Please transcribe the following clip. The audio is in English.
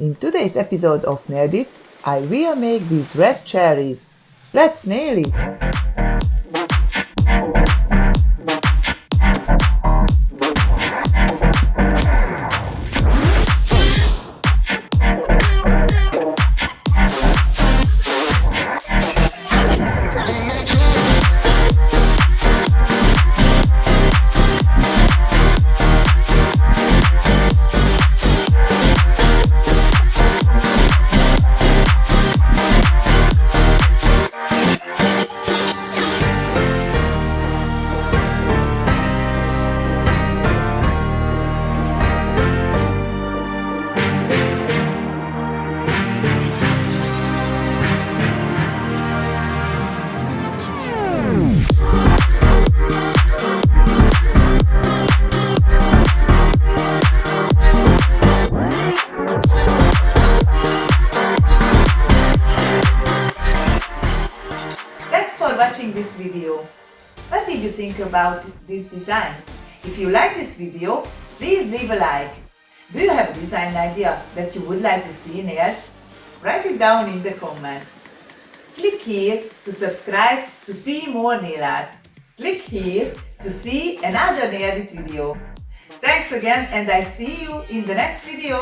In today's episode of Nailed It, I will make these red cherries. Let's nail it! Thanks for watching this video. What did you think about this design? If you like this video, please leave a like. Do you have a design idea that you would like to see nailed? Write it down in the comments. Click here to subscribe to see more nail art. Click here to see another Nailed It video. Thanks again, and I see you in the next video.